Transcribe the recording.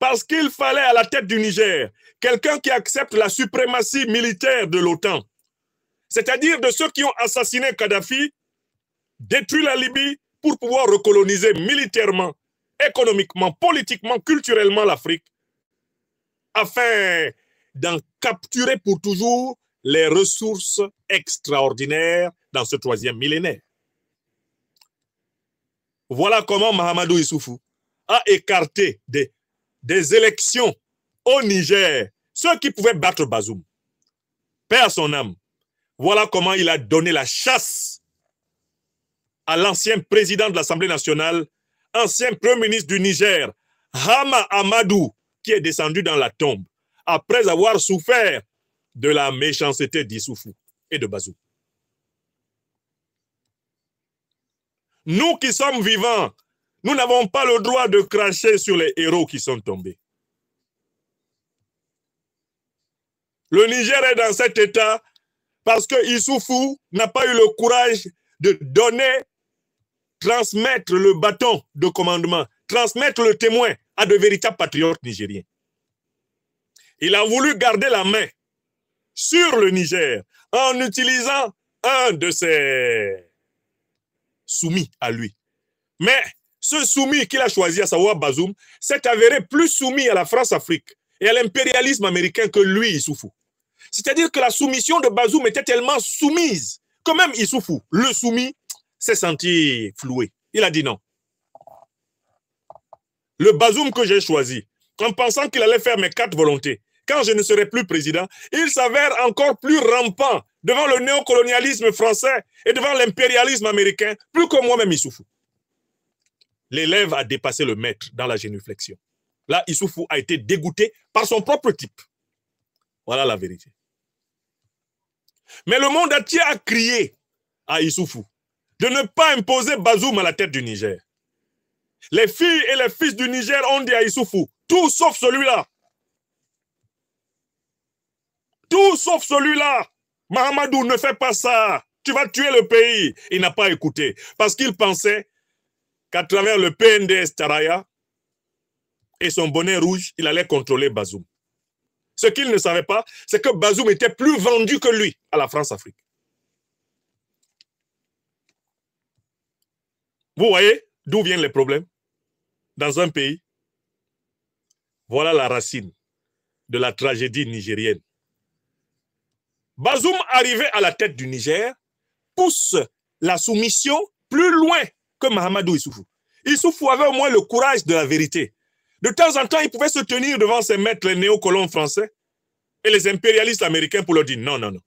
Parce qu'il fallait à la tête du Niger quelqu'un qui accepte la suprématie militaire de l'OTAN, c'est-à-dire de ceux qui ont assassiné Kadhafi, détruit la Libye pour pouvoir recoloniser militairement, économiquement, politiquement, culturellement l'Afrique, afin d'en capturer pour toujours les ressources extraordinaires dans ce troisième millénaire. Voilà comment Mahamadou Issoufou a écarté des élections au Niger, ceux qui pouvaient battre Bazoum. Paix à son âme. Voilà comment il a donné la chasse à l'ancien président de l'Assemblée nationale, ancien premier ministre du Niger, Hama Amadou, qui est descendu dans la tombe, après avoir souffert de la méchanceté d'Issoufou et de Bazoum. Nous qui sommes vivants, nous n'avons pas le droit de cracher sur les héros qui sont tombés. Le Niger est dans cet état parce que Issoufou n'a pas eu le courage de transmettre le bâton de commandement, transmettre le témoin à de véritables patriotes nigériens. Il a voulu garder la main sur le Niger en utilisant un de ses soumis à lui. Mais ce soumis qu'il a choisi, à savoir Bazoum, s'est avéré plus soumis à la France-Afrique et à l'impérialisme américain que lui, Issoufou. C'est-à-dire que la soumission de Bazoum était tellement soumise que même Issoufou, le soumis, s'est senti floué. Il a dit non. Le Bazoum que j'ai choisi, en pensant qu'il allait faire mes 4 volontés, quand je ne serai plus président, il s'avère encore plus rampant devant le néocolonialisme français et devant l'impérialisme américain, plus que moi-même Issoufou. L'élève a dépassé le maître dans la génuflexion. Là, Issoufou a été dégoûté par son propre type. Voilà la vérité. Mais le monde entier a crié à Issoufou de ne pas imposer Bazoum à la tête du Niger. Les filles et les fils du Niger ont dit à Issoufou, tout sauf celui-là. Tout sauf celui-là. Mahamadou, ne fais pas ça. Tu vas tuer le pays. Il n'a pas écouté. Parce qu'il pensait qu'à travers le PNDS Taraya et son bonnet rouge, il allait contrôler Bazoum. Ce qu'il ne savait pas, c'est que Bazoum était plus vendu que lui à la France-Afrique. Vous voyez d'où viennent les problèmes dans un pays? Voilà la racine de la tragédie nigérienne. Bazoum, arrivé à la tête du Niger, pousse la soumission plus loin que Mahamadou Issoufou. Issoufou avait au moins le courage de la vérité. De temps en temps, il pouvait se tenir devant ses maîtres, les néocolons français et les impérialistes américains pour leur dire non, non, non.